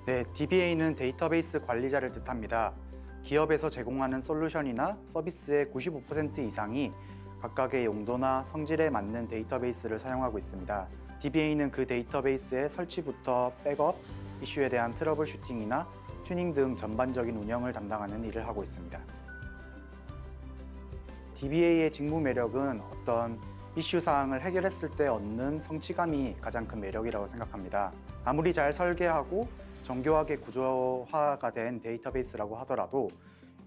네, DBA는 데이터베이스 관리자를 뜻합니다. 기업에서 제공하는 솔루션이나 서비스의 95% 이상이 각각의 용도나 성질에 맞는 데이터베이스를 사용하고 있습니다. DBA는 그 데이터베이스의 설치부터 백업, 이슈에 대한 트러블 슈팅이나 튜닝 등 전반적인 운영을 담당하는 일을 하고 있습니다. DBA의 직무 매력은 어떤 이슈 사항을 해결했을 때 얻는 성취감이 가장 큰 매력이라고 생각합니다. 아무리 잘 설계하고 정교하게 구조화가 된 데이터베이스라고 하더라도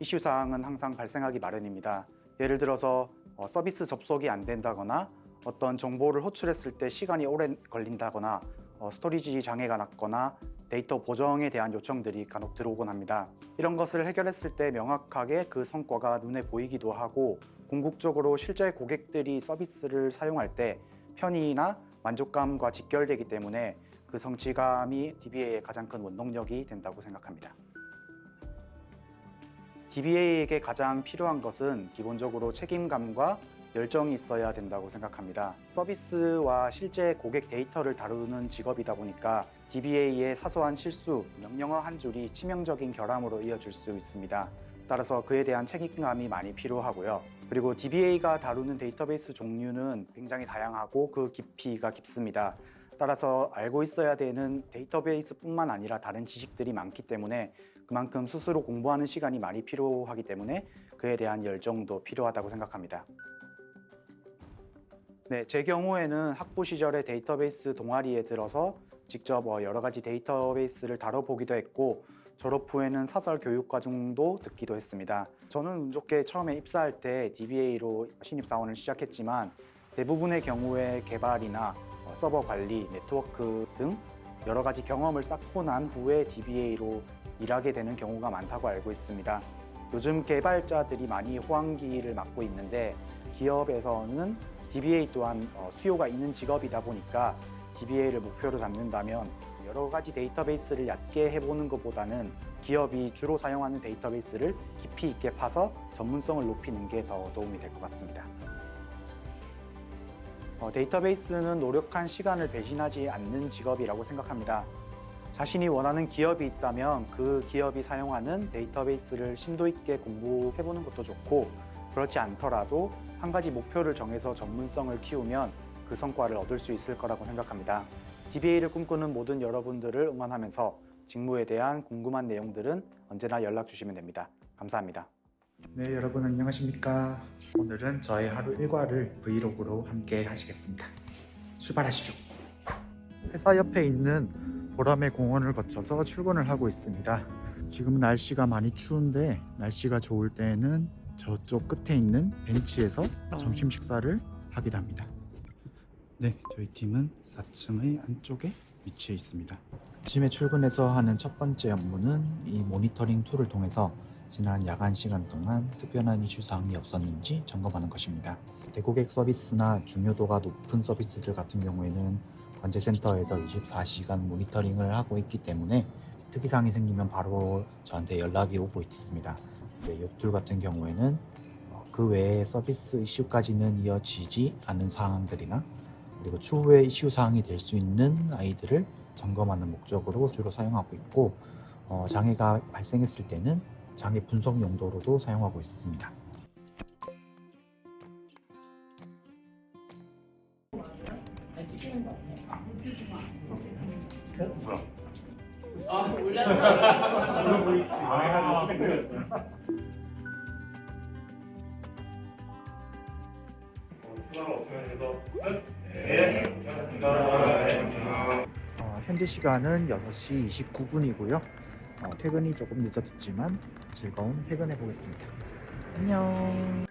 이슈 사항은 항상 발생하기 마련입니다. 예를 들어서 서비스 접속이 안 된다거나 어떤 정보를 호출했을 때 시간이 오래 걸린다거나 스토리지 장애가 났거나 데이터 보정에 대한 요청들이 간혹 들어오곤 합니다. 이런 것을 해결했을 때 명확하게 그 성과가 눈에 보이기도 하고 궁극적으로 실제 고객들이 서비스를 사용할 때 편의나 만족감과 직결되기 때문에 그 성취감이 DBA의 가장 큰 원동력이 된다고 생각합니다. DBA에게 가장 필요한 것은 기본적으로 책임감과 열정이 있어야 된다고 생각합니다. 서비스와 실제 고객 데이터를 다루는 직업이다 보니까 DBA의 사소한 실수, 명령어 한 줄이 치명적인 결함으로 이어질 수 있습니다. 따라서 그에 대한 책임감이 많이 필요하고요. 그리고 DBA가 다루는 데이터베이스 종류는 굉장히 다양하고 그 깊이가 깊습니다. 따라서 알고 있어야 되는 데이터베이스뿐만 아니라 다른 지식들이 많기 때문에 그만큼 스스로 공부하는 시간이 많이 필요하기 때문에 그에 대한 열정도 필요하다고 생각합니다. 네, 제 경우에는 학부 시절에 데이터베이스 동아리에 들어서 직접 여러 가지 데이터베이스를 다뤄보기도 했고 졸업 후에는 사설 교육 과정도 듣기도 했습니다. 저는 운 좋게 처음에 입사할 때 DBA로 신입사원을 시작했지만 대부분의 경우에 개발이나 서버 관리, 네트워크 등 여러 가지 경험을 쌓고 난 후에 DBA로 일하게 되는 경우가 많다고 알고 있습니다. 요즘 개발자들이 많이 호황기를 맞고 있는데 기업에서는 DBA 또한 수요가 있는 직업이다 보니까 DBA를 목표로 잡는다면 여러 가지 데이터베이스를 얕게 해보는 것보다는 기업이 주로 사용하는 데이터베이스를 깊이 있게 파서 전문성을 높이는 게 더 도움이 될 것 같습니다. 데이터베이스는 노력한 시간을 배신하지 않는 직업이라고 생각합니다. 자신이 원하는 기업이 있다면 그 기업이 사용하는 데이터베이스를 심도 있게 공부해보는 것도 좋고 그렇지 않더라도 한 가지 목표를 정해서 전문성을 키우면 그 성과를 얻을 수 있을 거라고 생각합니다. DBA를 꿈꾸는 모든 여러분들을 응원하면서 직무에 대한 궁금한 내용들은 언제나 연락 주시면 됩니다. 감사합니다. 네, 여러분 안녕하십니까? 오늘은 저의 하루 일과를 브이로그로 함께 하시겠습니다. 출발하시죠. 회사 옆에 있는 보라매 공원을 거쳐서 출근을 하고 있습니다. 지금 날씨가 많이 추운데 날씨가 좋을 때는 저쪽 끝에 있는 벤치에서 점심 식사를 하기도 합니다. 네, 저희 팀은 4층의 안쪽에 위치해 있습니다. 아침에 출근해서 하는 첫 번째 업무는 이 모니터링 툴을 통해서 지난 야간 시간 동안 특별한 이슈 사항이 없었는지 점검하는 것입니다. 대고객 서비스나 중요도가 높은 서비스들 같은 경우에는 관제센터에서 24시간 모니터링을 하고 있기 때문에 특이사항이 생기면 바로 저한테 연락이 오고 있습니다. 이 툴 같은 경우에는 그 외에 서비스 이슈까지는 이어지지 않은 사항들이나 그리고 추후에 이슈 사항이 될 수 있는 아이들을 점검하는 목적으로 주로 사용하고 있고 장애가 발생했을 때는 장애 분석 용도로도 사용하고 있습니다. 현재 시간은 6시 29분이고요. 퇴근이 조금 늦어졌지만 즐거운 퇴근해 보겠습니다. 안녕.